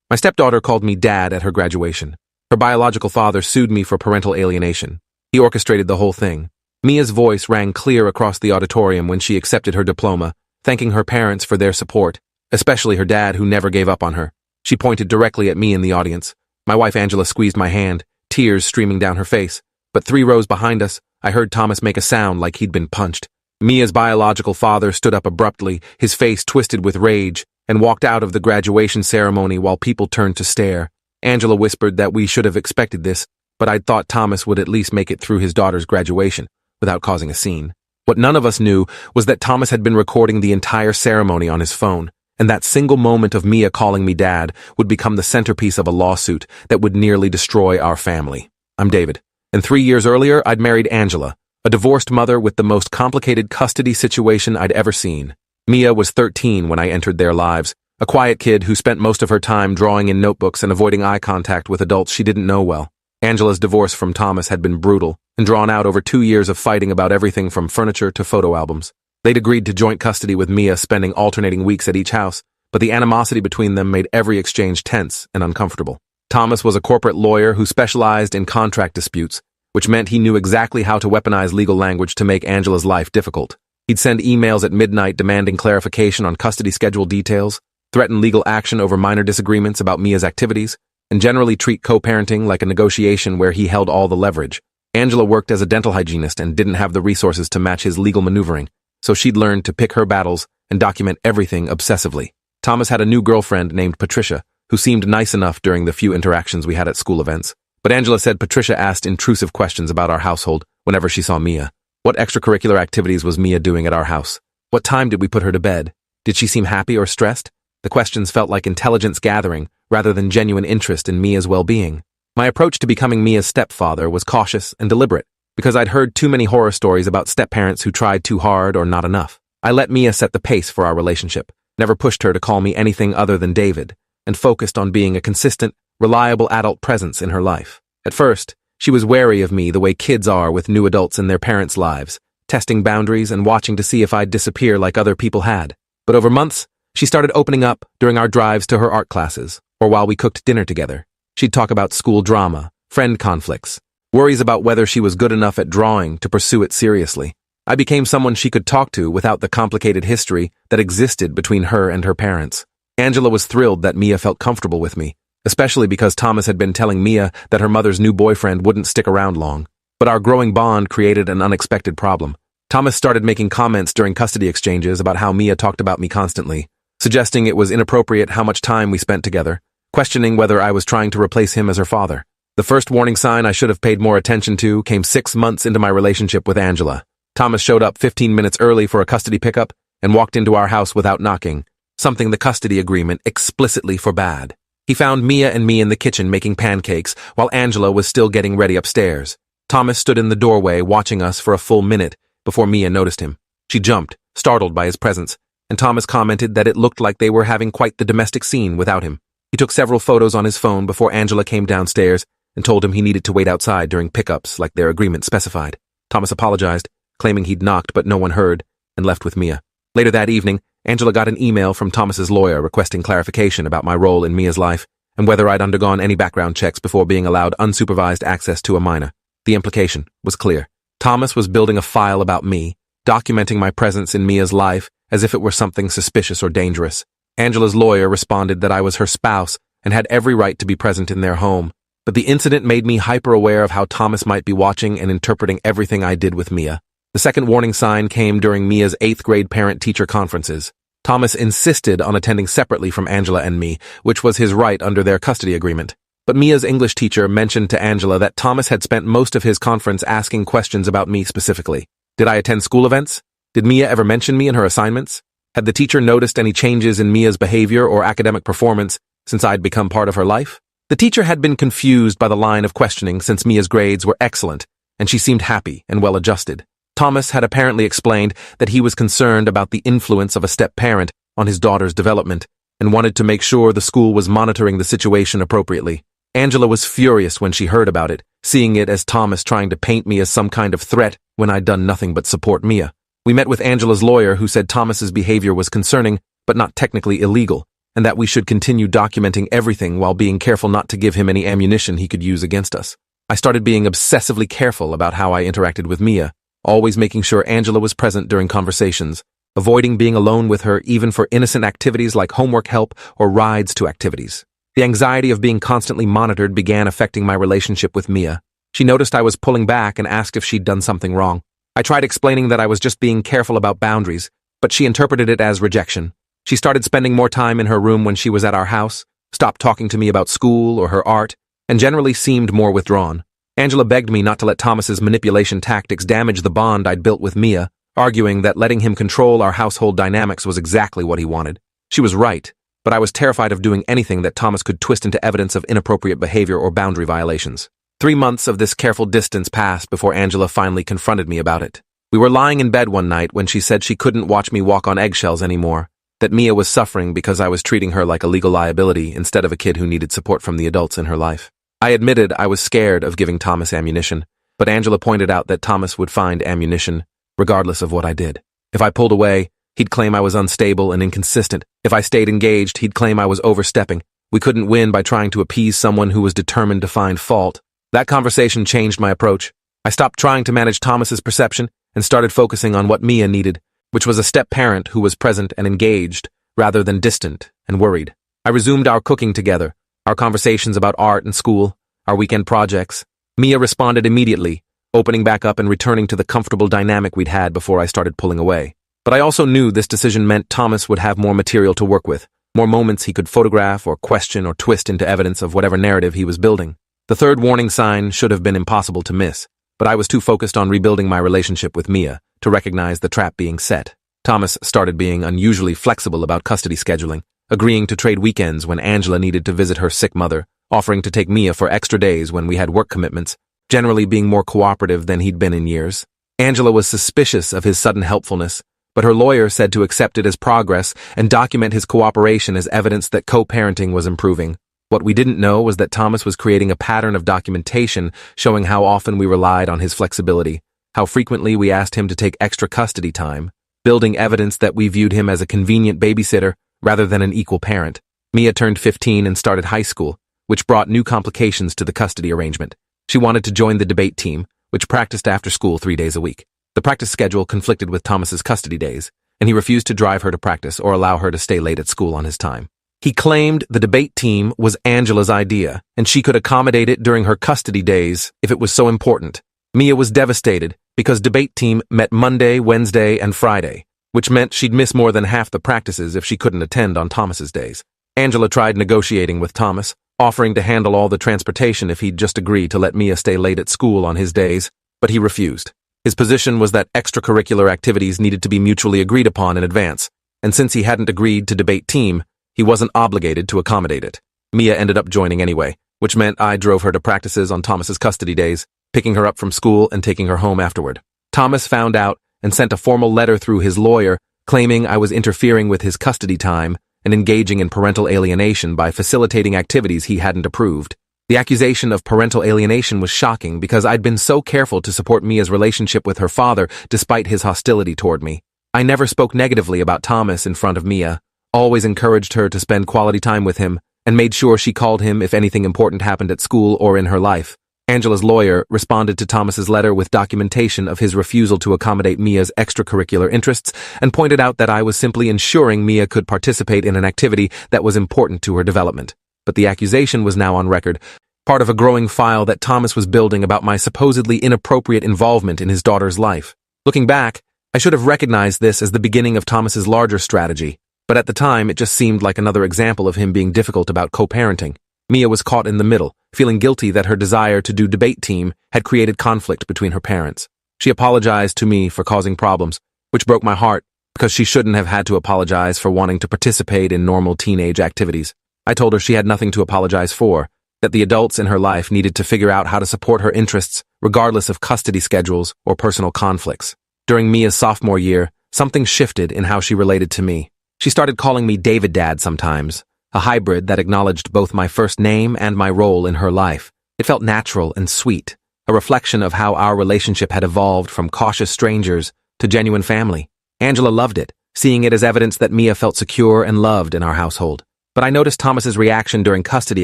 My stepdaughter called me dad at her graduation. Her biological father sued me for parental alienation. He orchestrated the whole thing. Mia's voice rang clear across the auditorium when she accepted her diploma, thanking her parents for their support, especially her dad who never gave up on her. She pointed directly at me in the audience. My wife Angela squeezed my hand, tears streaming down her face. But 3 rows behind us, I heard Thomas make a sound like he'd been punched. Mia's biological father stood up abruptly, his face twisted with rage, and walked out of the graduation ceremony while people turned to stare. Angela whispered that we should have expected this, but I'd thought Thomas would at least make it through his daughter's graduation without causing a scene. What none of us knew was that Thomas had been recording the entire ceremony on his phone, and that single moment of Mia calling me dad would become the centerpiece of a lawsuit that would nearly destroy our family. I'm David, and 3 years earlier I'd married Angela, a divorced mother with the most complicated custody situation I'd ever seen. Mia was 13 when I entered their lives, a quiet kid who spent most of her time drawing in notebooks and avoiding eye contact with adults she didn't know well. Angela's divorce from Thomas had been brutal and drawn out over 2 years of fighting about everything from furniture to photo albums. They'd agreed to joint custody with Mia, spending alternating weeks at each house, but the animosity between them made every exchange tense and uncomfortable. Thomas was a corporate lawyer who specialized in contract disputes, which meant he knew exactly how to weaponize legal language to make Angela's life difficult. He'd send emails at midnight demanding clarification on custody schedule details, threaten legal action over minor disagreements about Mia's activities, and generally treat co-parenting like a negotiation where he held all the leverage. Angela worked as a dental hygienist and didn't have the resources to match his legal maneuvering, so she'd learned to pick her battles and document everything obsessively. Thomas had a new girlfriend named Patricia, who seemed nice enough during the few interactions we had at school events. But Angela said Patricia asked intrusive questions about our household whenever she saw Mia. What extracurricular activities was Mia doing at our house? What time did we put her to bed? Did she seem happy or stressed? The questions felt like intelligence gathering rather than genuine interest in Mia's well-being. My approach to becoming Mia's stepfather was cautious and deliberate, because I'd heard too many horror stories about stepparents who tried too hard or not enough. I let Mia set the pace for our relationship, never pushed her to call me anything other than David, and focused on being a consistent, reliable adult presence in her life. At first, she was wary of me the way kids are with new adults in their parents' lives, testing boundaries and watching to see if I'd disappear like other people had. But over months, she started opening up during our drives to her art classes, or while we cooked dinner together. She'd talk about school drama, friend conflicts, worries about whether she was good enough at drawing to pursue it seriously. I became someone she could talk to without the complicated history that existed between her and her parents. Angela was thrilled that Mia felt comfortable with me, especially because Thomas had been telling Mia that her mother's new boyfriend wouldn't stick around long. But our growing bond created an unexpected problem. Thomas started making comments during custody exchanges about how Mia talked about me constantly, suggesting it was inappropriate how much time we spent together, questioning whether I was trying to replace him as her father. The first warning sign I should have paid more attention to came 6 months into my relationship with Angela. Thomas showed up 15 minutes early for a custody pickup and walked into our house without knocking, something the custody agreement explicitly forbade. He found Mia and me in the kitchen making pancakes while Angela was still getting ready upstairs. Thomas stood in the doorway watching us for a full minute before Mia noticed him. She jumped, startled by his presence, and Thomas commented that it looked like they were having quite the domestic scene without him. He took several photos on his phone before Angela came downstairs and told him he needed to wait outside during pickups like their agreement specified. Thomas apologized, claiming he'd knocked but no one heard, and left with Mia. Later that evening, Angela got an email from Thomas's lawyer requesting clarification about my role in Mia's life and whether I'd undergone any background checks before being allowed unsupervised access to a minor. The implication was clear. Thomas was building a file about me, documenting my presence in Mia's life as if it were something suspicious or dangerous. Angela's lawyer responded that I was her spouse and had every right to be present in their home, but the incident made me hyper-aware of how Thomas might be watching and interpreting everything I did with Mia. The second warning sign came during Mia's 8th grade parent-teacher conferences. Thomas insisted on attending separately from Angela and me, which was his right under their custody agreement. But Mia's English teacher mentioned to Angela that Thomas had spent most of his conference asking questions about me specifically. Did I attend school events? Did Mia ever mention me in her assignments? Had the teacher noticed any changes in Mia's behavior or academic performance since I'd become part of her life? The teacher had been confused by the line of questioning since Mia's grades were excellent, and she seemed happy and well-adjusted. Thomas had apparently explained that he was concerned about the influence of a step-parent on his daughter's development and wanted to make sure the school was monitoring the situation appropriately. Angela was furious when she heard about it, seeing it as Thomas trying to paint me as some kind of threat when I'd done nothing but support Mia. We met with Angela's lawyer, who said Thomas's behavior was concerning, but not technically illegal, and that we should continue documenting everything while being careful not to give him any ammunition he could use against us. I started being obsessively careful about how I interacted with Mia, always making sure Angela was present during conversations, avoiding being alone with her even for innocent activities like homework help or rides to activities. The anxiety of being constantly monitored began affecting my relationship with Mia. She noticed I was pulling back and asked if she'd done something wrong. I tried explaining that I was just being careful about boundaries, but she interpreted it as rejection. She started spending more time in her room when she was at our house, stopped talking to me about school or her art, and generally seemed more withdrawn. Angela begged me not to let Thomas's manipulation tactics damage the bond I'd built with Mia, arguing that letting him control our household dynamics was exactly what he wanted. She was right, but I was terrified of doing anything that Thomas could twist into evidence of inappropriate behavior or boundary violations. 3 months of this careful distance passed before Angela finally confronted me about it. We were lying in bed one night when she said she couldn't watch me walk on eggshells anymore, that Mia was suffering because I was treating her like a legal liability instead of a kid who needed support from the adults in her life. I admitted I was scared of giving Thomas ammunition, but Angela pointed out that Thomas would find ammunition regardless of what I did. If I pulled away, he'd claim I was unstable and inconsistent. If I stayed engaged, he'd claim I was overstepping. We couldn't win by trying to appease someone who was determined to find fault. That conversation changed my approach. I stopped trying to manage Thomas's perception and started focusing on what Mia needed, which was a step-parent who was present and engaged, rather than distant and worried. I resumed our cooking together, our conversations about art and school, our weekend projects. Mia responded immediately, opening back up and returning to the comfortable dynamic we'd had before I started pulling away. But I also knew this decision meant Thomas would have more material to work with, more moments he could photograph or question or twist into evidence of whatever narrative he was building. The third warning sign should have been impossible to miss, but I was too focused on rebuilding my relationship with Mia to recognize the trap being set. Thomas started being unusually flexible about custody scheduling, agreeing to trade weekends when Angela needed to visit her sick mother, offering to take Mia for extra days when we had work commitments, generally being more cooperative than he'd been in years. Angela was suspicious of his sudden helpfulness, but her lawyer said to accept it as progress and document his cooperation as evidence that co-parenting was improving. What we didn't know was that Thomas was creating a pattern of documentation showing how often we relied on his flexibility, how frequently we asked him to take extra custody time, building evidence that we viewed him as a convenient babysitter rather than an equal parent. Mia turned 15 and started high school, which brought new complications to the custody arrangement. She wanted to join the debate team, which practiced after school 3 days a week. The practice schedule conflicted with Thomas's custody days, and he refused to drive her to practice or allow her to stay late at school on his time. He claimed the debate team was Angela's idea, and she could accommodate it during her custody days if it was so important. Mia was devastated because debate team met Monday, Wednesday, and Friday, which meant she'd miss more than half the practices if she couldn't attend on Thomas's days. Angela tried negotiating with Thomas, offering to handle all the transportation if he'd just agree to let Mia stay late at school on his days, but he refused. His position was that extracurricular activities needed to be mutually agreed upon in advance, and since he hadn't agreed to debate team, he wasn't obligated to accommodate it. Mia ended up joining anyway, which meant I drove her to practices on Thomas's custody days, picking her up from school and taking her home afterward. Thomas found out and sent a formal letter through his lawyer claiming I was interfering with his custody time and engaging in parental alienation by facilitating activities he hadn't approved. The accusation of parental alienation was shocking because I'd been so careful to support Mia's relationship with her father despite his hostility toward me. I never spoke negatively about Thomas in front of Mia, always encouraged her to spend quality time with him, and made sure she called him if anything important happened at school or in her life. Angela's lawyer responded to Thomas's letter with documentation of his refusal to accommodate Mia's extracurricular interests and pointed out that I was simply ensuring Mia could participate in an activity that was important to her development. But the accusation was now on record, part of a growing file that Thomas was building about my supposedly inappropriate involvement in his daughter's life. Looking back, I should have recognized this as the beginning of Thomas's larger strategy, but at the time it just seemed like another example of him being difficult about co-parenting. Mia was caught in the middle, feeling guilty that her desire to do debate team had created conflict between her parents. She apologized to me for causing problems, which broke my heart because she shouldn't have had to apologize for wanting to participate in normal teenage activities. I told her she had nothing to apologize for, that the adults in her life needed to figure out how to support her interests regardless of custody schedules or personal conflicts. During Mia's sophomore year, something shifted in how she related to me. She started calling me David Dad sometimes, a hybrid that acknowledged both my first name and my role in her life. It felt natural and sweet, a reflection of how our relationship had evolved from cautious strangers to genuine family. Angela loved it, seeing it as evidence that Mia felt secure and loved in our household. But I noticed Thomas's reaction during custody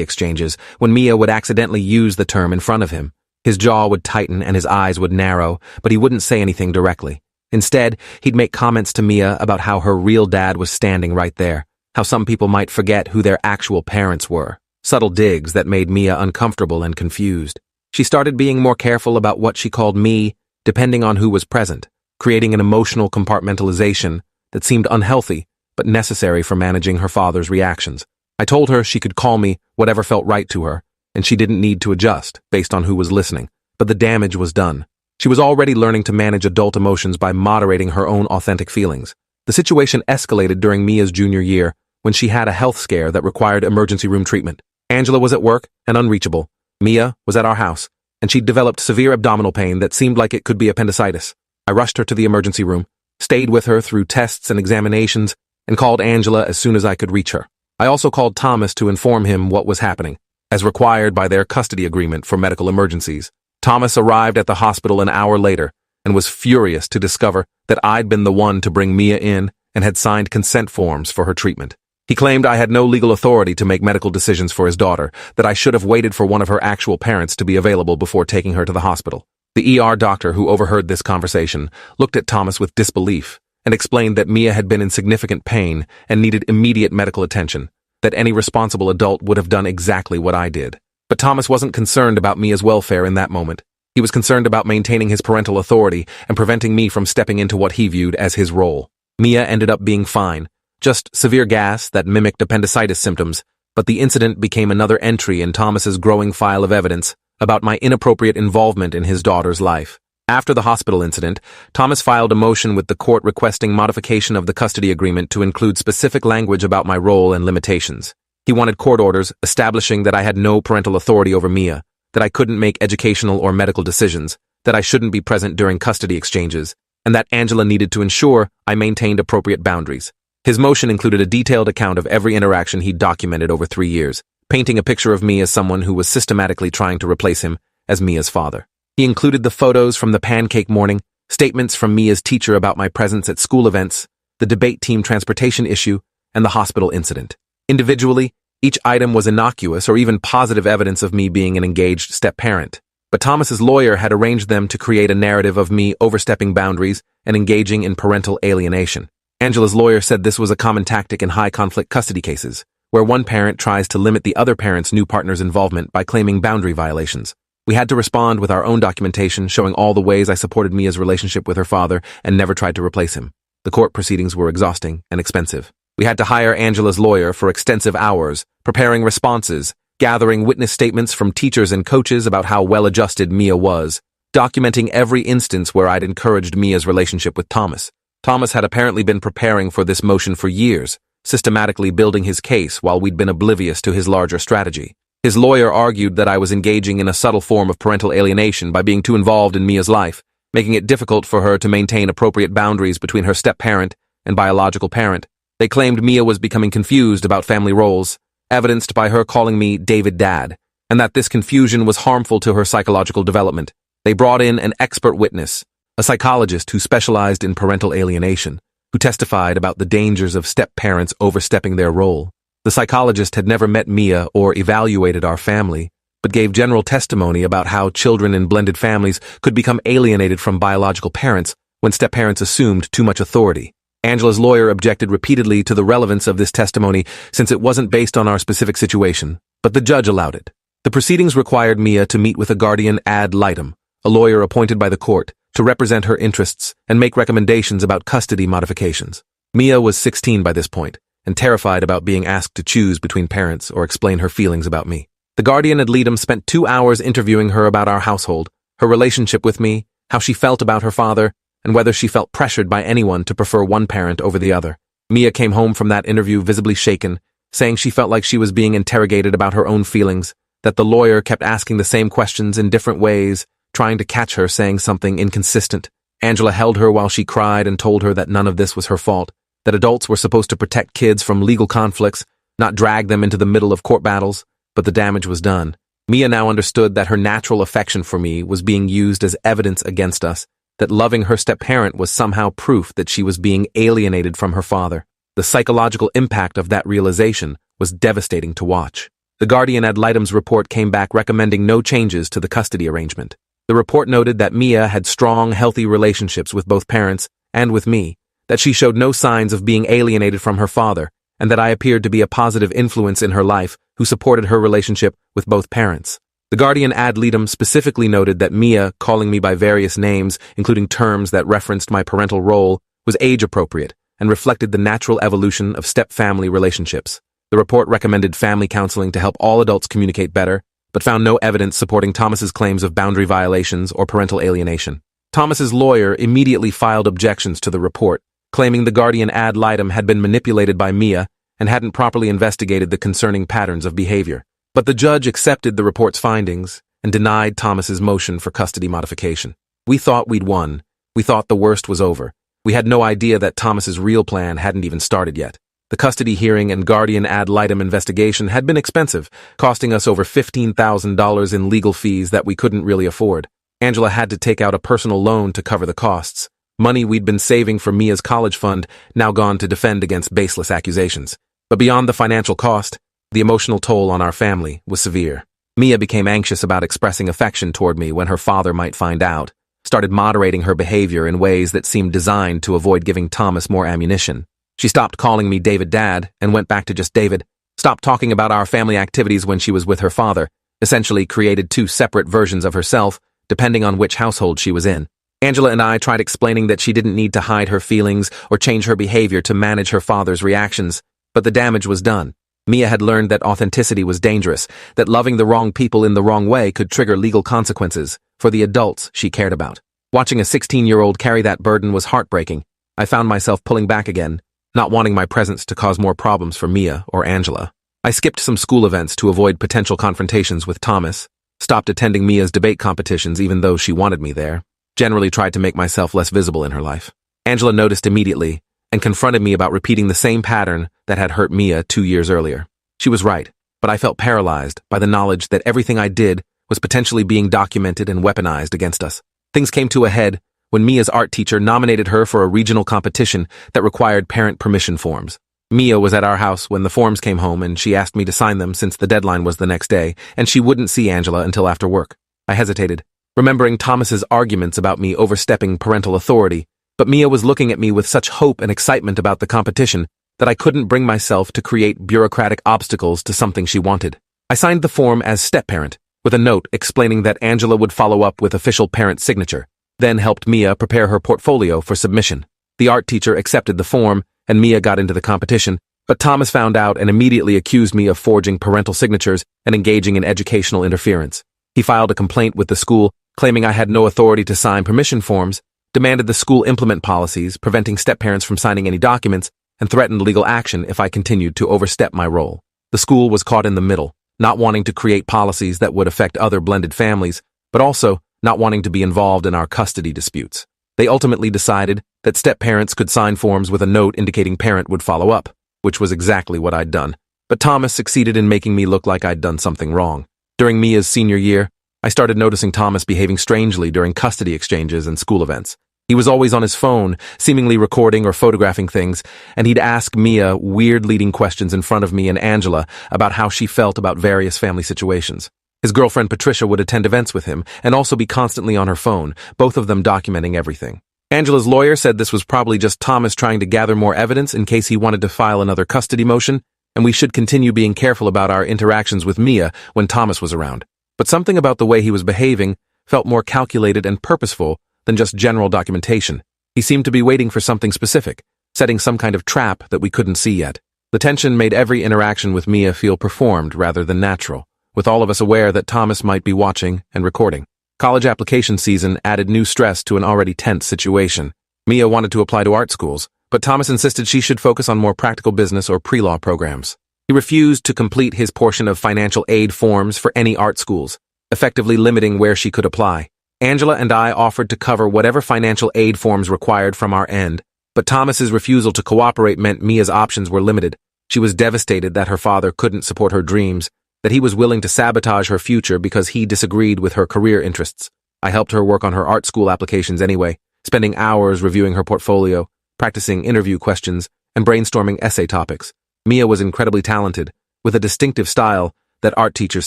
exchanges when Mia would accidentally use the term in front of him. His jaw would tighten and his eyes would narrow, but he wouldn't say anything directly. Instead, he'd make comments to Mia about how her real dad was standing right there, how some people might forget who their actual parents were. Subtle digs that made Mia uncomfortable and confused. She started being more careful about what she called me, depending on who was present, creating an emotional compartmentalization that seemed unhealthy but necessary for managing her father's reactions. I told her she could call me whatever felt right to her, and she didn't need to adjust based on who was listening, but the damage was done. She was already learning to manage adult emotions by moderating her own authentic feelings. The situation escalated during Mia's junior year when she had a health scare that required emergency room treatment. Angela was at work and unreachable. Mia was at our house, and she'd developed severe abdominal pain that seemed like it could be appendicitis. I rushed her to the emergency room, stayed with her through tests and examinations, and called Angela as soon as I could reach her. I also called Thomas to inform him what was happening, as required by their custody agreement for medical emergencies. Thomas arrived at the hospital an hour later and was furious to discover that I'd been the one to bring Mia in and had signed consent forms for her treatment. He claimed I had no legal authority to make medical decisions for his daughter, that I should have waited for one of her actual parents to be available before taking her to the hospital. The ER doctor who overheard this conversation looked at Thomas with disbelief and explained that Mia had been in significant pain and needed immediate medical attention, that any responsible adult would have done exactly what I did. But Thomas wasn't concerned about Mia's welfare in that moment. He was concerned about maintaining his parental authority and preventing me from stepping into what he viewed as his role. Mia ended up being fine, just severe gas that mimicked appendicitis symptoms, but the incident became another entry in Thomas's growing file of evidence about my inappropriate involvement in his daughter's life. After the hospital incident, Thomas filed a motion with the court requesting modification of the custody agreement to include specific language about my role and limitations. He wanted court orders establishing that I had no parental authority over Mia, that I couldn't make educational or medical decisions, that I shouldn't be present during custody exchanges, and that Angela needed to ensure I maintained appropriate boundaries. His motion included a detailed account of every interaction he'd documented over 3 years, painting a picture of me as someone who was systematically trying to replace him as Mia's father. He included the photos from the pancake morning, statements from Mia's teacher about my presence at school events, the debate team transportation issue, and the hospital incident. Individually, each item was innocuous or even positive evidence of me being an engaged step-parent. But Thomas's lawyer had arranged them to create a narrative of me overstepping boundaries and engaging in parental alienation. Angela's lawyer said this was a common tactic in high-conflict custody cases, where one parent tries to limit the other parent's new partner's involvement by claiming boundary violations. We had to respond with our own documentation showing all the ways I supported Mia's relationship with her father and never tried to replace him. The court proceedings were exhausting and expensive. We had to hire Angela's lawyer for extensive hours, preparing responses, gathering witness statements from teachers and coaches about how well-adjusted Mia was, documenting every instance where I'd encouraged Mia's relationship with Thomas. Thomas had apparently been preparing for this motion for years, systematically building his case while we'd been oblivious to his larger strategy. His lawyer argued that I was engaging in a subtle form of parental alienation by being too involved in Mia's life, making it difficult for her to maintain appropriate boundaries between her step-parent and biological parent. They claimed Mia was becoming confused about family roles, evidenced by her calling me David Dad, and that this confusion was harmful to her psychological development. They brought in an expert witness, a psychologist who specialized in parental alienation, who testified about the dangers of step-parents overstepping their role. The psychologist had never met Mia or evaluated our family, but gave general testimony about how children in blended families could become alienated from biological parents when step-parents assumed too much authority. Angela's lawyer objected repeatedly to the relevance of this testimony since it wasn't based on our specific situation, but the judge allowed it. The proceedings required Mia to meet with a guardian ad litem, a lawyer appointed by the court, to represent her interests and make recommendations about custody modifications. Mia was 16 by this point, and terrified about being asked to choose between parents or explain her feelings about me. The guardian ad litem spent 2 hours interviewing her about our household, her relationship with me, how she felt about her father, and whether she felt pressured by anyone to prefer one parent over the other. Mia came home from that interview visibly shaken, saying she felt like she was being interrogated about her own feelings, that the lawyer kept asking the same questions in different ways, trying to catch her saying something inconsistent. Angela held her while she cried and told her that none of this was her fault, that adults were supposed to protect kids from legal conflicts, not drag them into the middle of court battles, but the damage was done. Mia now understood that her natural affection for me was being used as evidence against us, that loving her step-parent was somehow proof that she was being alienated from her father. The psychological impact of that realization was devastating to watch. The guardian ad litem's report came back recommending no changes to the custody arrangement. The report noted that Mia had strong, healthy relationships with both parents and with me, that she showed no signs of being alienated from her father, and that I appeared to be a positive influence in her life who supported her relationship with both parents. The guardian ad litem specifically noted that Mia, calling me by various names, including terms that referenced my parental role, was age-appropriate and reflected the natural evolution of step-family relationships. The report recommended family counseling to help all adults communicate better, but found no evidence supporting Thomas's claims of boundary violations or parental alienation. Thomas's lawyer immediately filed objections to the report, claiming the guardian ad litem had been manipulated by Mia and hadn't properly investigated the concerning patterns of behavior. But the judge accepted the report's findings and denied Thomas's motion for custody modification. We thought we'd won. We thought the worst was over. We had no idea that Thomas's real plan hadn't even started yet. The custody hearing and guardian ad litem investigation had been expensive, costing us over $15,000 in legal fees that we couldn't really afford. Angela had to take out a personal loan to cover the costs. Money we'd been saving for Mia's college fund, now gone to defend against baseless accusations. But beyond the financial cost, the emotional toll on our family was severe. Mia became anxious about expressing affection toward me when her father might find out, started moderating her behavior in ways that seemed designed to avoid giving Thomas more ammunition. She stopped calling me David Dad and went back to just David, stopped talking about our family activities when she was with her father, essentially created two separate versions of herself, depending on which household she was in. Angela and I tried explaining that she didn't need to hide her feelings or change her behavior to manage her father's reactions, but the damage was done. Mia had learned that authenticity was dangerous, that loving the wrong people in the wrong way could trigger legal consequences for the adults she cared about. Watching a 16-year-old carry that burden was heartbreaking. I found myself pulling back again, not wanting my presence to cause more problems for Mia or Angela. I skipped some school events to avoid potential confrontations with Thomas, stopped attending Mia's debate competitions even though she wanted me there, generally tried to make myself less visible in her life. Angela noticed immediately and confronted me about repeating the same pattern that had hurt Mia 2 years earlier. She was right, but I felt paralyzed by the knowledge that everything I did was potentially being documented and weaponized against us. Things came to a head when Mia's art teacher nominated her for a regional competition that required parent permission forms. Mia was at our house when the forms came home and she asked me to sign them since the deadline was the next day and she wouldn't see Angela until after work. I hesitated, remembering Thomas's arguments about me overstepping parental authority, but Mia was looking at me with such hope and excitement about the competition that I couldn't bring myself to create bureaucratic obstacles to something she wanted. I signed the form as step-parent, with a note explaining that Angela would follow up with official parent signature, then helped Mia prepare her portfolio for submission. The art teacher accepted the form, and Mia got into the competition, but Thomas found out and immediately accused me of forging parental signatures and engaging in educational interference. He filed a complaint with the school, claiming I had no authority to sign permission forms, demanded the school implement policies, preventing step-parents from signing any documents, and threatened legal action if I continued to overstep my role. The school was caught in the middle, not wanting to create policies that would affect other blended families, but also not wanting to be involved in our custody disputes. They ultimately decided that step-parents could sign forms with a note indicating parent would follow up, which was exactly what I'd done. But Thomas succeeded in making me look like I'd done something wrong. During Mia's senior year, I started noticing Thomas behaving strangely during custody exchanges and school events. He was always on his phone, seemingly recording or photographing things, and he'd ask Mia weird leading questions in front of me and Angela about how she felt about various family situations. His girlfriend Patricia would attend events with him and also be constantly on her phone, both of them documenting everything. Angela's lawyer said this was probably just Thomas trying to gather more evidence in case he wanted to file another custody motion, and we should continue being careful about our interactions with Mia when Thomas was around. But something about the way he was behaving felt more calculated and purposeful than just general documentation. He seemed to be waiting for something specific, setting some kind of trap that we couldn't see yet. The tension made every interaction with Mia feel performed rather than natural, with all of us aware that Thomas might be watching and recording. College application season added new stress to an already tense situation. Mia wanted to apply to art schools, but Thomas insisted she should focus on more practical business or pre-law programs. He refused to complete his portion of financial aid forms for any art schools, effectively limiting where she could apply. Angela and I offered to cover whatever financial aid forms required from our end, but Thomas's refusal to cooperate meant Mia's options were limited. She was devastated that her father couldn't support her dreams, that he was willing to sabotage her future because he disagreed with her career interests. I helped her work on her art school applications anyway, spending hours reviewing her portfolio, practicing interview questions, and brainstorming essay topics. Mia was incredibly talented, with a distinctive style that art teachers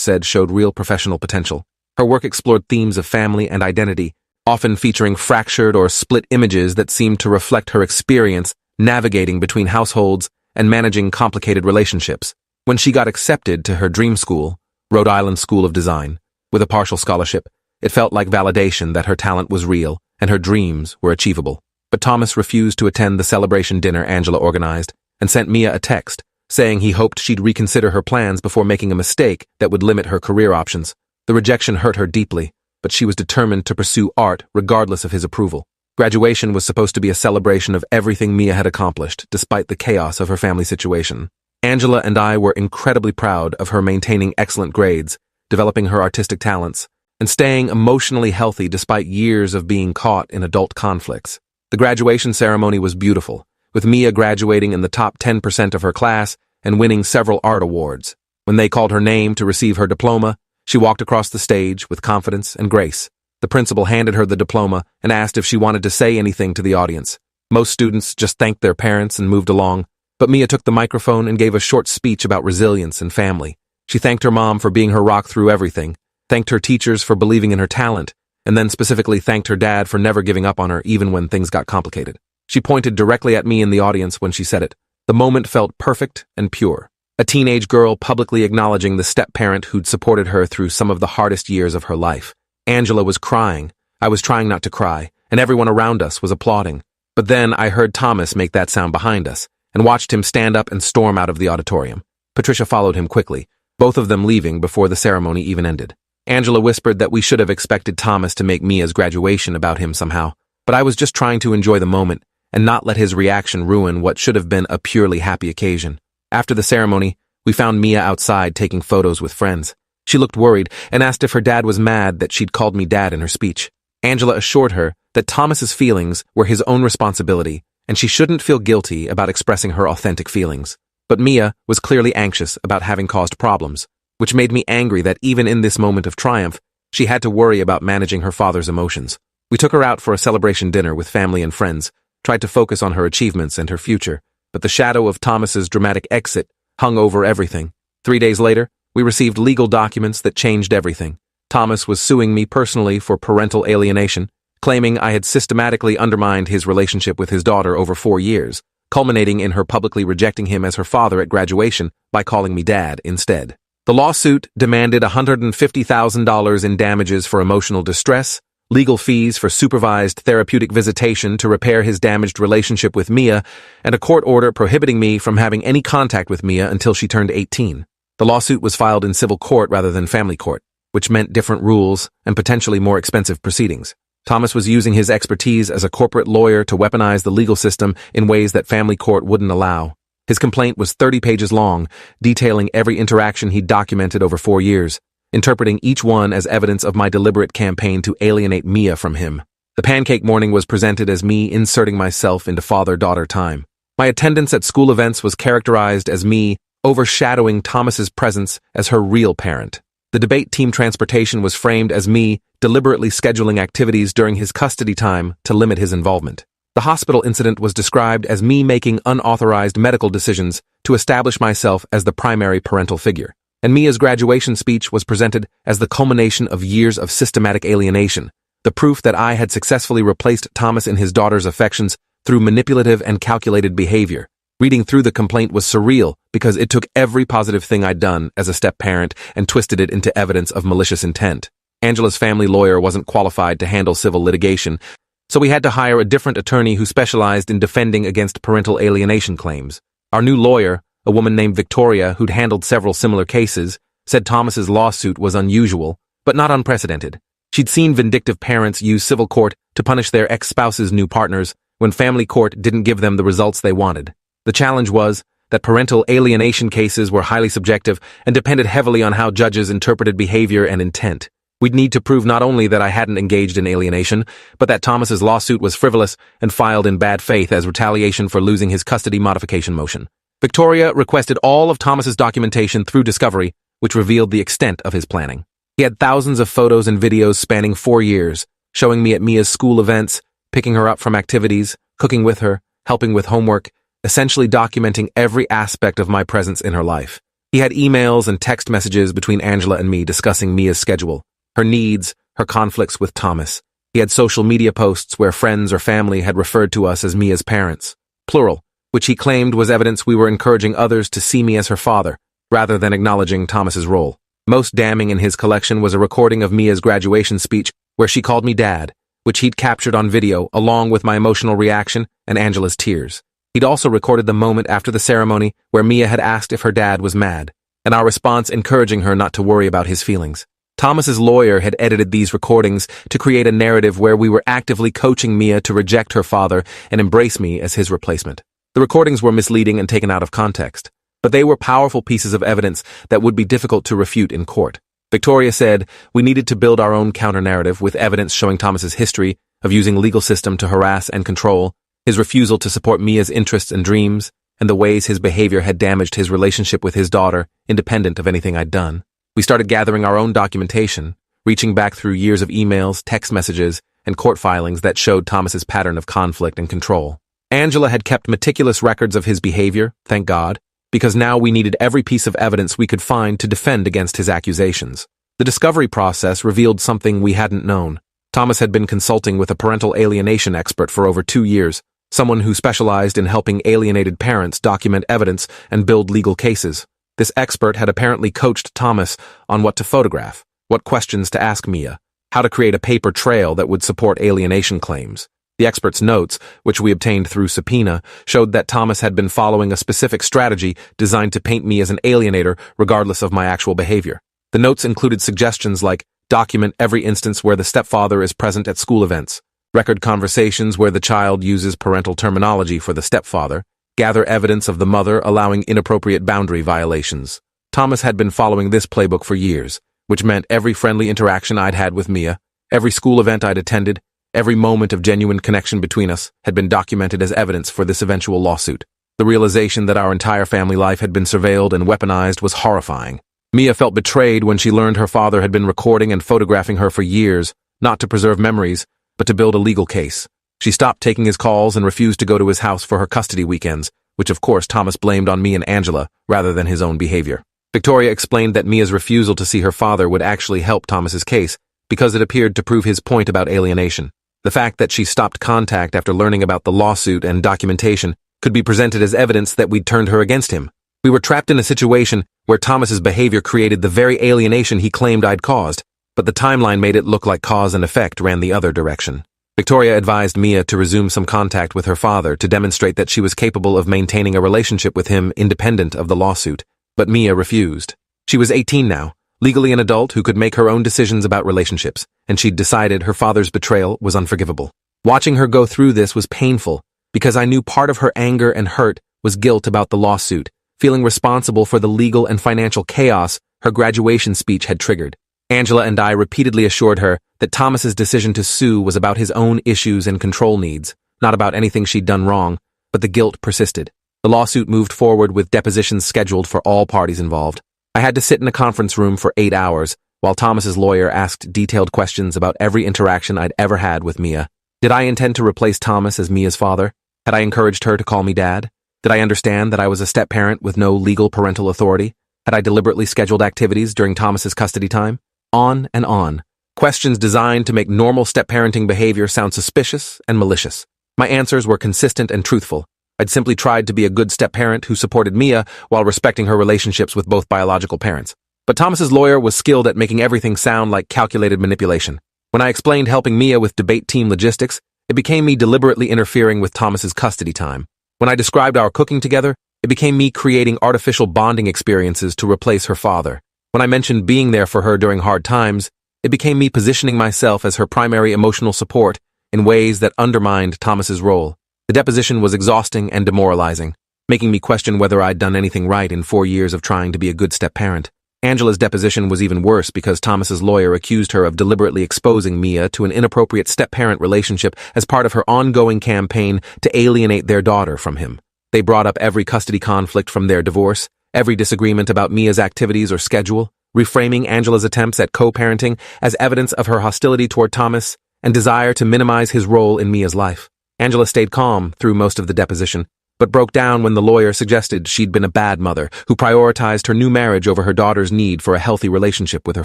said showed real professional potential. Her work explored themes of family and identity, often featuring fractured or split images that seemed to reflect her experience navigating between households and managing complicated relationships. When she got accepted to her dream school, Rhode Island School of Design, with a partial scholarship, it felt like validation that her talent was real and her dreams were achievable. But Thomas refused to attend the celebration dinner Angela organized and sent Mia a text saying he hoped she'd reconsider her plans before making a mistake that would limit her career options. The rejection hurt her deeply, but she was determined to pursue art regardless of his approval. Graduation was supposed to be a celebration of everything Mia had accomplished, despite the chaos of her family situation. Angela and I were incredibly proud of her maintaining excellent grades, developing her artistic talents, and staying emotionally healthy despite years of being caught in adult conflicts. The graduation ceremony was beautiful, with Mia graduating in the top 10% of her class and winning several art awards. When they called her name to receive her diploma, she walked across the stage with confidence and grace. The principal handed her the diploma and asked if she wanted to say anything to the audience. Most students just thanked their parents and moved along, but Mia took the microphone and gave a short speech about resilience and family. She thanked her mom for being her rock through everything, thanked her teachers for believing in her talent, and then specifically thanked her dad for never giving up on her even when things got complicated. She pointed directly at me in the audience when she said it. The moment felt perfect and pure. A teenage girl publicly acknowledging the step-parent who'd supported her through some of the hardest years of her life. Angela was crying. I was trying not to cry, and everyone around us was applauding. But then I heard Thomas make that sound behind us, and watched him stand up and storm out of the auditorium. Patricia followed him quickly, both of them leaving before the ceremony even ended. Angela whispered that we should have expected Thomas to make Mia's graduation about him somehow, but I was just trying to enjoy the moment and not let his reaction ruin what should have been a purely happy occasion. After the ceremony, we found Mia outside taking photos with friends. She looked worried and asked if her dad was mad that she'd called me dad in her speech. Angela assured her that Thomas's feelings were his own responsibility and she shouldn't feel guilty about expressing her authentic feelings. But Mia was clearly anxious about having caused problems, which made me angry that even in this moment of triumph, she had to worry about managing her father's emotions. We took her out for a celebration dinner with family and friends, tried to focus on her achievements and her future, but the shadow of Thomas's dramatic exit hung over everything. 3 days later, we received legal documents that changed everything. Thomas was suing me personally for parental alienation, claiming I had systematically undermined his relationship with his daughter over 4 years, culminating in her publicly rejecting him as her father at graduation by calling me dad instead. The lawsuit demanded $150,000 in damages for emotional distress, legal fees for supervised therapeutic visitation to repair his damaged relationship with Mia, and a court order prohibiting me from having any contact with Mia until she turned 18. The lawsuit was filed in civil court rather than family court, which meant different rules and potentially more expensive proceedings. Thomas was using his expertise as a corporate lawyer to weaponize the legal system in ways that family court wouldn't allow. His complaint was 30 pages long, detailing every interaction he'd documented over 4 years, interpreting each one as evidence of my deliberate campaign to alienate Mia from him. The pancake morning was presented as me inserting myself into father-daughter time. My attendance at school events was characterized as me overshadowing Thomas's presence as her real parent. The debate team transportation was framed as me deliberately scheduling activities during his custody time to limit his involvement. The hospital incident was described as me making unauthorized medical decisions to establish myself as the primary parental figure. And Mia's graduation speech was presented as the culmination of years of systematic alienation, the proof that I had successfully replaced Thomas in his daughter's affections through manipulative and calculated behavior. Reading through the complaint was surreal because it took every positive thing I'd done as a step-parent and twisted it into evidence of malicious intent. Angela's family lawyer wasn't qualified to handle civil litigation, so we had to hire a different attorney who specialized in defending against parental alienation claims. Our new lawyer, a woman named Victoria who'd handled several similar cases, said Thomas's lawsuit was unusual, but not unprecedented. She'd seen vindictive parents use civil court to punish their ex-spouse's new partners when family court didn't give them the results they wanted. The challenge was that parental alienation cases were highly subjective and depended heavily on how judges interpreted behavior and intent. We'd need to prove not only that I hadn't engaged in alienation, but that Thomas's lawsuit was frivolous and filed in bad faith as retaliation for losing his custody modification motion. Victoria requested all of Thomas's documentation through discovery, which revealed the extent of his planning. He had thousands of photos and videos spanning 4 years, showing me at Mia's school events, picking her up from activities, cooking with her, helping with homework, essentially documenting every aspect of my presence in her life. He had emails and text messages between Angela and me discussing Mia's schedule, her needs, her conflicts with Thomas. He had social media posts where friends or family had referred to us as Mia's parents, plural, which he claimed was evidence we were encouraging others to see me as her father, rather than acknowledging Thomas's role. Most damning in his collection was a recording of Mia's graduation speech where she called me Dad, which he'd captured on video along with my emotional reaction and Angela's tears. He'd also recorded the moment after the ceremony where Mia had asked if her dad was mad, and our response encouraging her not to worry about his feelings. Thomas's lawyer had edited these recordings to create a narrative where we were actively coaching Mia to reject her father and embrace me as his replacement. The recordings were misleading and taken out of context, but they were powerful pieces of evidence that would be difficult to refute in court. Victoria said we needed to build our own counter-narrative with evidence showing Thomas's history of using the legal system to harass and control, his refusal to support Mia's interests and dreams, and the ways his behavior had damaged his relationship with his daughter, independent of anything I'd done. We started gathering our own documentation, reaching back through years of emails, text messages, and court filings that showed Thomas's pattern of conflict and control. Angela had kept meticulous records of his behavior, thank God, because now we needed every piece of evidence we could find to defend against his accusations. The discovery process revealed something we hadn't known. Thomas had been consulting with a parental alienation expert for over 2 years, someone who specialized in helping alienated parents document evidence and build legal cases. This expert had apparently coached Thomas on what to photograph, what questions to ask Mia, how to create a paper trail that would support alienation claims. The expert's notes, which we obtained through subpoena, showed that Thomas had been following a specific strategy designed to paint me as an alienator regardless of my actual behavior. The notes included suggestions like document every instance where the stepfather is present at school events, record conversations where the child uses parental terminology for the stepfather, gather evidence of the mother allowing inappropriate boundary violations. Thomas had been following this playbook for years, which meant every friendly interaction I'd had with Mia, every school event I'd attended, every moment of genuine connection between us had been documented as evidence for this eventual lawsuit. The realization that our entire family life had been surveilled and weaponized was horrifying. Mia felt betrayed when she learned her father had been recording and photographing her for years, not to preserve memories, but to build a legal case. She stopped taking his calls and refused to go to his house for her custody weekends, which of course Thomas blamed on me and Angela rather than his own behavior. Victoria explained that Mia's refusal to see her father would actually help Thomas's case because it appeared to prove his point about alienation. The fact that she stopped contact after learning about the lawsuit and documentation could be presented as evidence that we'd turned her against him. We were trapped in a situation where Thomas's behavior created the very alienation he claimed I'd caused, but the timeline made it look like cause and effect ran the other direction. Victoria advised Mia to resume some contact with her father to demonstrate that she was capable of maintaining a relationship with him independent of the lawsuit, but Mia refused. She was 18 now, legally an adult who could make her own decisions about relationships, and she'd decided her father's betrayal was unforgivable. Watching her go through this was painful because I knew part of her anger and hurt was guilt about the lawsuit, feeling responsible for the legal and financial chaos her graduation speech had triggered. Angela and I repeatedly assured her that Thomas's decision to sue was about his own issues and control needs, not about anything she'd done wrong, but the guilt persisted. The lawsuit moved forward with depositions scheduled for all parties involved. I had to sit in a conference room for 8 hours while Thomas's lawyer asked detailed questions about every interaction I'd ever had with Mia. Did I intend to replace Thomas as Mia's father? Had I encouraged her to call me Dad? Did I understand that I was a step-parent with no legal parental authority? Had I deliberately scheduled activities during Thomas's custody time? On and on. Questions designed to make normal step-parenting behavior sound suspicious and malicious. My answers were consistent and truthful. I'd simply tried to be a good step-parent who supported Mia while respecting her relationships with both biological parents. But Thomas's lawyer was skilled at making everything sound like calculated manipulation. When I explained helping Mia with debate team logistics, it became me deliberately interfering with Thomas's custody time. When I described our cooking together, it became me creating artificial bonding experiences to replace her father. When I mentioned being there for her during hard times, it became me positioning myself as her primary emotional support in ways that undermined Thomas's role. The deposition was exhausting and demoralizing, making me question whether I'd done anything right in 4 years of trying to be a good step-parent. Angela's deposition was even worse because Thomas's lawyer accused her of deliberately exposing Mia to an inappropriate step-parent relationship as part of her ongoing campaign to alienate their daughter from him. They brought up every custody conflict from their divorce, every disagreement about Mia's activities or schedule, reframing Angela's attempts at co-parenting as evidence of her hostility toward Thomas and desire to minimize his role in Mia's life. Angela stayed calm through most of the deposition, but broke down when the lawyer suggested she'd been a bad mother who prioritized her new marriage over her daughter's need for a healthy relationship with her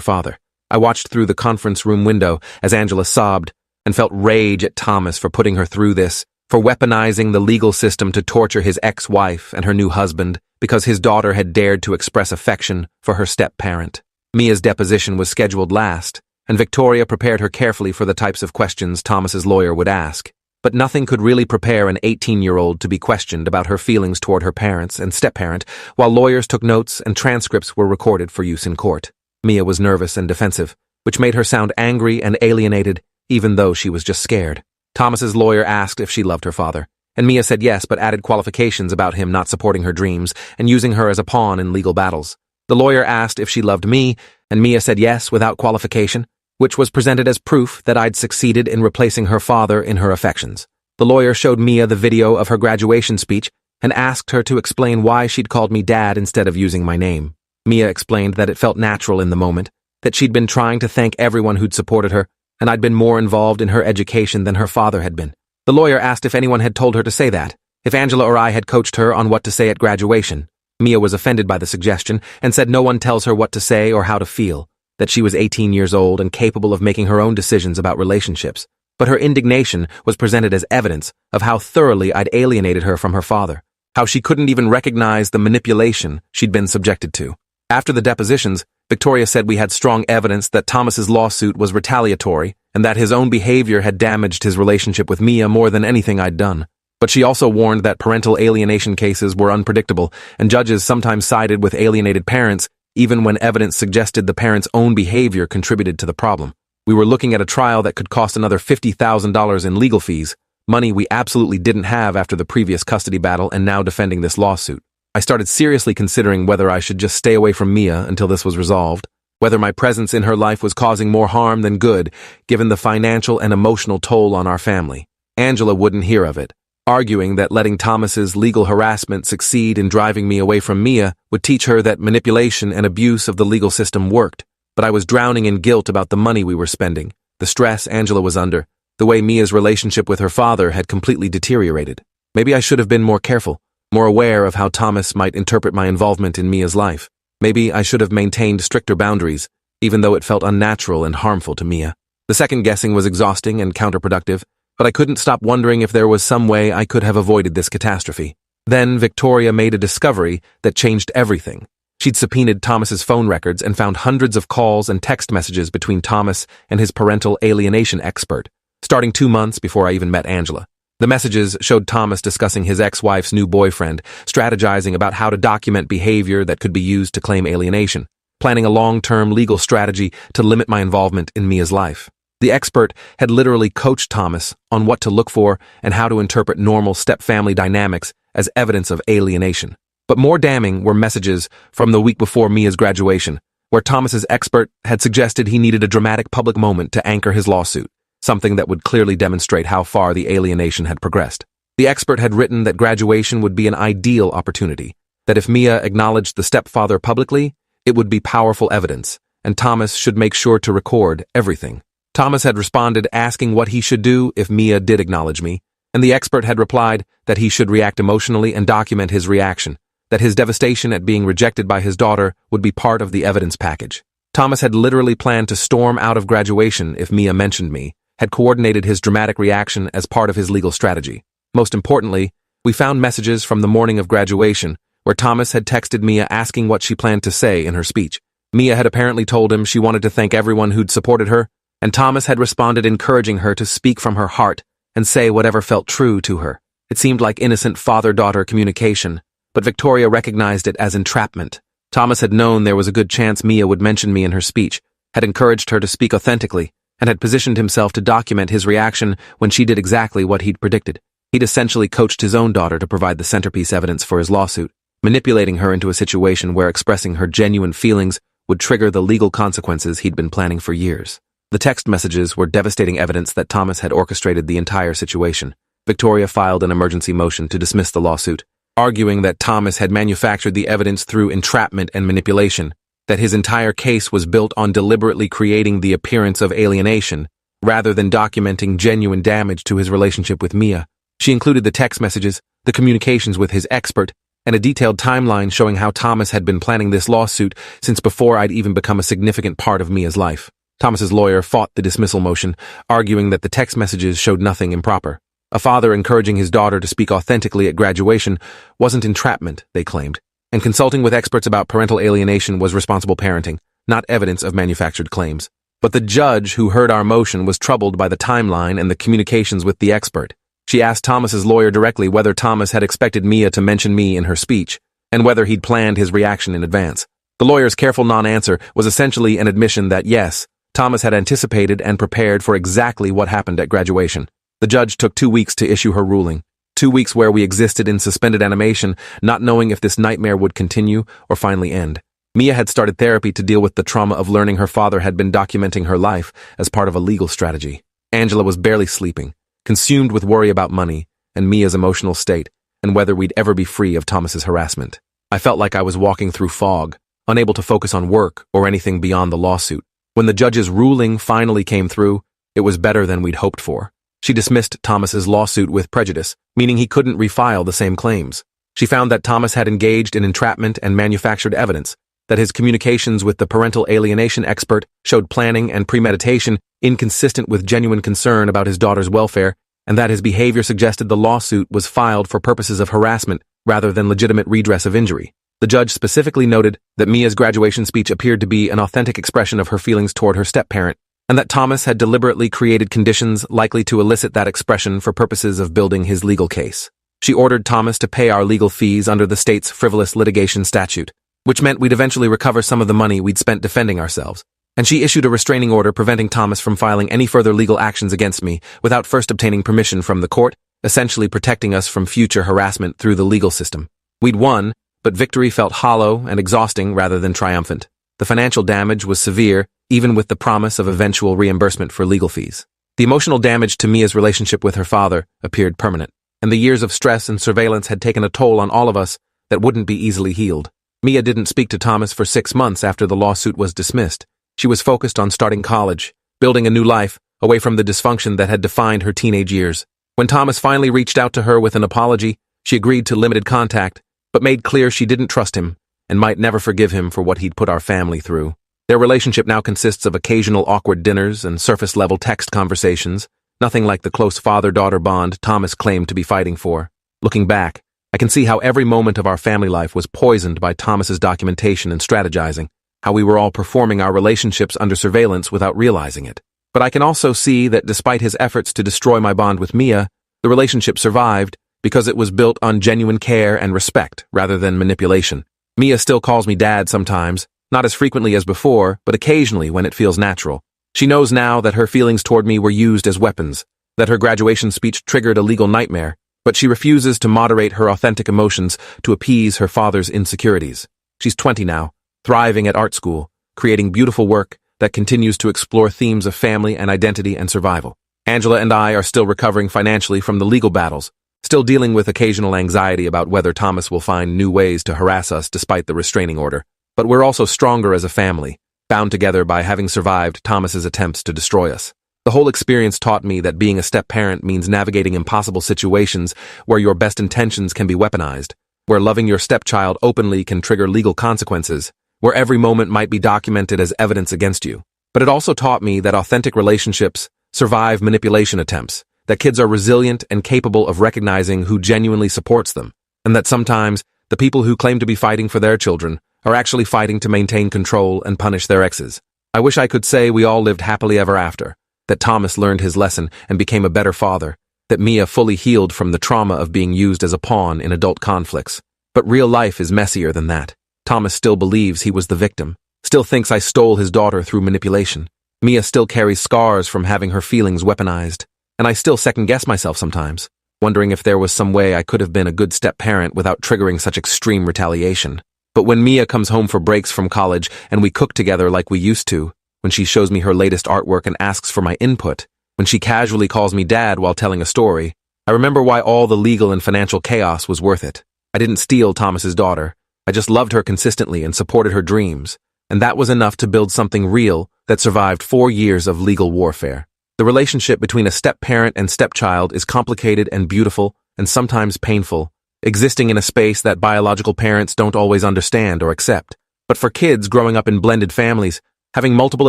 father. I watched through the conference room window as Angela sobbed and felt rage at Thomas for putting her through this, for weaponizing the legal system to torture his ex-wife and her new husband because his daughter had dared to express affection for her step-parent. Mia's deposition was scheduled last, and Victoria prepared her carefully for the types of questions Thomas's lawyer would ask. But nothing could really prepare an 18-year-old to be questioned about her feelings toward her parents and step-parent, while lawyers took notes and transcripts were recorded for use in court. Mia was nervous and defensive, which made her sound angry and alienated, even though she was just scared. Thomas's lawyer asked if she loved her father, and Mia said yes, but added qualifications about him not supporting her dreams and using her as a pawn in legal battles. The lawyer asked if she loved me, and Mia said yes without qualification, which was presented as proof that I'd succeeded in replacing her father in her affections. The lawyer showed Mia the video of her graduation speech and asked her to explain why she'd called me Dad instead of using my name. Mia explained that it felt natural in the moment, that she'd been trying to thank everyone who'd supported her, and I'd been more involved in her education than her father had been. The lawyer asked if anyone had told her to say that, if Angela or I had coached her on what to say at graduation. Mia was offended by the suggestion and said no one tells her what to say or how to feel, that she was 18 years old and capable of making her own decisions about relationships. But her indignation was presented as evidence of how thoroughly I'd alienated her from her father, how she couldn't even recognize the manipulation she'd been subjected to. After the depositions, Victoria said we had strong evidence that Thomas's lawsuit was retaliatory and that his own behavior had damaged his relationship with Mia more than anything I'd done. But she also warned that parental alienation cases were unpredictable, and judges sometimes sided with alienated parents, even when evidence suggested the parents' own behavior contributed to the problem. We were looking at a trial that could cost another $50,000 in legal fees, money we absolutely didn't have after the previous custody battle and now defending this lawsuit. I started seriously considering whether I should just stay away from Mia until this was resolved, whether my presence in her life was causing more harm than good, given the financial and emotional toll on our family. Angela wouldn't hear of it, arguing that letting Thomas's legal harassment succeed in driving me away from Mia would teach her that manipulation and abuse of the legal system worked. But I was drowning in guilt about the money we were spending, the stress Angela was under, the way Mia's relationship with her father had completely deteriorated. Maybe I should have been more careful, more aware of how Thomas might interpret my involvement in Mia's life. Maybe I should have maintained stricter boundaries, even though it felt unnatural and harmful to Mia. The second guessing was exhausting and counterproductive, but I couldn't stop wondering if there was some way I could have avoided this catastrophe. Then Victoria made a discovery that changed everything. She'd subpoenaed Thomas's phone records and found hundreds of calls and text messages between Thomas and his parental alienation expert, starting 2 months before I even met Angela. The messages showed Thomas discussing his ex-wife's new boyfriend, strategizing about how to document behavior that could be used to claim alienation, planning a long-term legal strategy to limit my involvement in Mia's life. The expert had literally coached Thomas on what to look for and how to interpret normal step-family dynamics as evidence of alienation. But more damning were messages from the week before Mia's graduation, where Thomas's expert had suggested he needed a dramatic public moment to anchor his lawsuit, something that would clearly demonstrate how far the alienation had progressed. The expert had written that graduation would be an ideal opportunity, that if Mia acknowledged the stepfather publicly, it would be powerful evidence, and Thomas should make sure to record everything. Thomas had responded asking what he should do if Mia did acknowledge me, and the expert had replied that he should react emotionally and document his reaction, that his devastation at being rejected by his daughter would be part of the evidence package. Thomas had literally planned to storm out of graduation if Mia mentioned me, had coordinated his dramatic reaction as part of his legal strategy. Most importantly, we found messages from the morning of graduation where Thomas had texted Mia asking what she planned to say in her speech. Mia had apparently told him she wanted to thank everyone who'd supported her, and Thomas had responded encouraging her to speak from her heart and say whatever felt true to her. It seemed like innocent father-daughter communication, but Victoria recognized it as entrapment. Thomas had known there was a good chance Mia would mention me in her speech, had encouraged her to speak authentically, and had positioned himself to document his reaction when she did exactly what he'd predicted. He'd essentially coached his own daughter to provide the centerpiece evidence for his lawsuit, manipulating her into a situation where expressing her genuine feelings would trigger the legal consequences he'd been planning for years. The text messages were devastating evidence that Thomas had orchestrated the entire situation. Victoria filed an emergency motion to dismiss the lawsuit, arguing that Thomas had manufactured the evidence through entrapment and manipulation, that his entire case was built on deliberately creating the appearance of alienation, rather than documenting genuine damage to his relationship with Mia. She included the text messages, the communications with his expert, and a detailed timeline showing how Thomas had been planning this lawsuit since before I'd even become a significant part of Mia's life. Thomas's lawyer fought the dismissal motion, arguing that the text messages showed nothing improper. A father encouraging his daughter to speak authentically at graduation wasn't entrapment, they claimed, and consulting with experts about parental alienation was responsible parenting, not evidence of manufactured claims. But the judge who heard our motion was troubled by the timeline and the communications with the expert. She asked Thomas's lawyer directly whether Thomas had expected Mia to mention me in her speech, and whether he'd planned his reaction in advance. The lawyer's careful non-answer was essentially an admission that yes, Thomas had anticipated and prepared for exactly what happened at graduation. The judge took 2 weeks to issue her ruling. 2 weeks where we existed in suspended animation, not knowing if this nightmare would continue or finally end. Mia had started therapy to deal with the trauma of learning her father had been documenting her life as part of a legal strategy. Angela was barely sleeping, consumed with worry about money and Mia's emotional state and whether we'd ever be free of Thomas's harassment. I felt like I was walking through fog, unable to focus on work or anything beyond the lawsuit. When the judge's ruling finally came through, it was better than we'd hoped for. She dismissed Thomas's lawsuit with prejudice, meaning he couldn't refile the same claims. She found that Thomas had engaged in entrapment and manufactured evidence, that his communications with the parental alienation expert showed planning and premeditation inconsistent with genuine concern about his daughter's welfare, and that his behavior suggested the lawsuit was filed for purposes of harassment rather than legitimate redress of injury. The judge specifically noted that Mia's graduation speech appeared to be an authentic expression of her feelings toward her step-parent, and that Thomas had deliberately created conditions likely to elicit that expression for purposes of building his legal case. She ordered Thomas to pay our legal fees under the state's frivolous litigation statute, which meant we'd eventually recover some of the money we'd spent defending ourselves. And she issued a restraining order preventing Thomas from filing any further legal actions against me without first obtaining permission from the court, essentially protecting us from future harassment through the legal system. We'd won, but victory felt hollow and exhausting rather than triumphant. The financial damage was severe, even with the promise of eventual reimbursement for legal fees. The emotional damage to Mia's relationship with her father appeared permanent, and the years of stress and surveillance had taken a toll on all of us that wouldn't be easily healed. Mia didn't speak to Thomas for 6 months after the lawsuit was dismissed. She was focused on starting college, building a new life, away from the dysfunction that had defined her teenage years. When Thomas finally reached out to her with an apology, she agreed to limited contact, but made clear she didn't trust him and might never forgive him for what he'd put our family through. Their relationship now consists of occasional awkward dinners and surface-level text conversations, nothing like the close father-daughter bond Thomas claimed to be fighting for. Looking back, I can see how every moment of our family life was poisoned by Thomas's documentation and strategizing, how we were all performing our relationships under surveillance without realizing it. But I can also see that despite his efforts to destroy my bond with Mia, the relationship survived because it was built on genuine care and respect rather than manipulation. Mia still calls me dad sometimes, not as frequently as before, but occasionally when it feels natural. She knows now that her feelings toward me were used as weapons, that her graduation speech triggered a legal nightmare, but she refuses to moderate her authentic emotions to appease her father's insecurities. She's 20 now, thriving at art school, creating beautiful work that continues to explore themes of family and identity and survival. Angela and I are still recovering financially from the legal battles, still dealing with occasional anxiety about whether Thomas will find new ways to harass us despite the restraining order. But we're also stronger as a family, bound together by having survived Thomas's attempts to destroy us. The whole experience taught me that being a step-parent means navigating impossible situations where your best intentions can be weaponized, where loving your stepchild openly can trigger legal consequences, where every moment might be documented as evidence against you. But it also taught me that authentic relationships survive manipulation attempts, that kids are resilient and capable of recognizing who genuinely supports them, and that sometimes the people who claim to be fighting for their children are actually fighting to maintain control and punish their exes. I wish I could say we all lived happily ever after, that Thomas learned his lesson and became a better father, that Mia fully healed from the trauma of being used as a pawn in adult conflicts. But real life is messier than that. Thomas still believes he was the victim, still thinks I stole his daughter through manipulation. Mia still carries scars from having her feelings weaponized, and I still second-guess myself sometimes, wondering if there was some way I could have been a good step-parent without triggering such extreme retaliation. But when Mia comes home for breaks from college and we cook together like we used to, when she shows me her latest artwork and asks for my input, when she casually calls me dad while telling a story, I remember why all the legal and financial chaos was worth it. I didn't steal Thomas's daughter. I just loved her consistently and supported her dreams, and that was enough to build something real that survived 4 years of legal warfare. The relationship between a step-parent and stepchild is complicated and beautiful and sometimes painful, existing in a space that biological parents don't always understand or accept. But for kids growing up in blended families, having multiple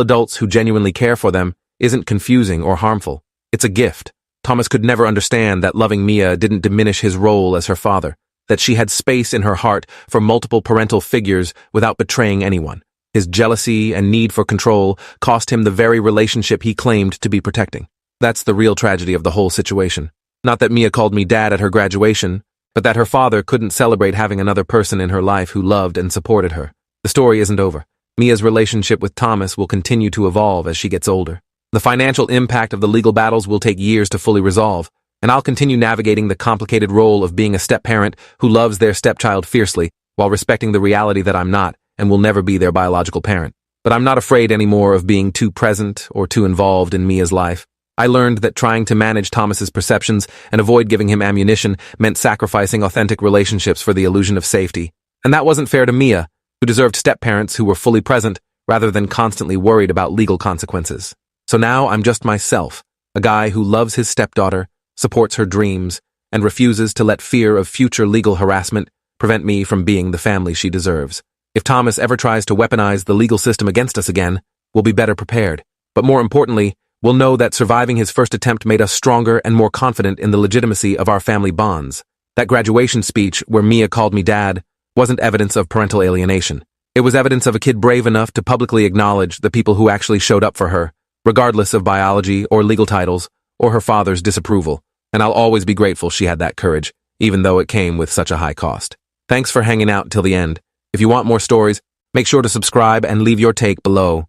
adults who genuinely care for them isn't confusing or harmful. It's a gift. Thomas could never understand that loving Mia didn't diminish his role as her father, that she had space in her heart for multiple parental figures without betraying anyone. His jealousy and need for control cost him the very relationship he claimed to be protecting. That's the real tragedy of the whole situation. Not that Mia called me dad at her graduation, but that her father couldn't celebrate having another person in her life who loved and supported her. The story isn't over. Mia's relationship with Thomas will continue to evolve as she gets older. The financial impact of the legal battles will take years to fully resolve, and I'll continue navigating the complicated role of being a step-parent who loves their stepchild fiercely while respecting the reality that I'm not and will never be their biological parent. But I'm not afraid anymore of being too present or too involved in Mia's life. I learned that trying to manage Thomas's perceptions and avoid giving him ammunition meant sacrificing authentic relationships for the illusion of safety. And that wasn't fair to Mia, who deserved step-parents who were fully present rather than constantly worried about legal consequences. So now I'm just myself, a guy who loves his stepdaughter, supports her dreams, and refuses to let fear of future legal harassment prevent me from being the family she deserves. If Thomas ever tries to weaponize the legal system against us again, we'll be better prepared. But more importantly, we'll know that surviving his first attempt made us stronger and more confident in the legitimacy of our family bonds. That graduation speech where Mia called me dad wasn't evidence of parental alienation. It was evidence of a kid brave enough to publicly acknowledge the people who actually showed up for her, regardless of biology or legal titles or her father's disapproval. And I'll always be grateful she had that courage, even though it came with such a high cost. Thanks for hanging out till the end. If you want more stories, make sure to subscribe and leave your take below.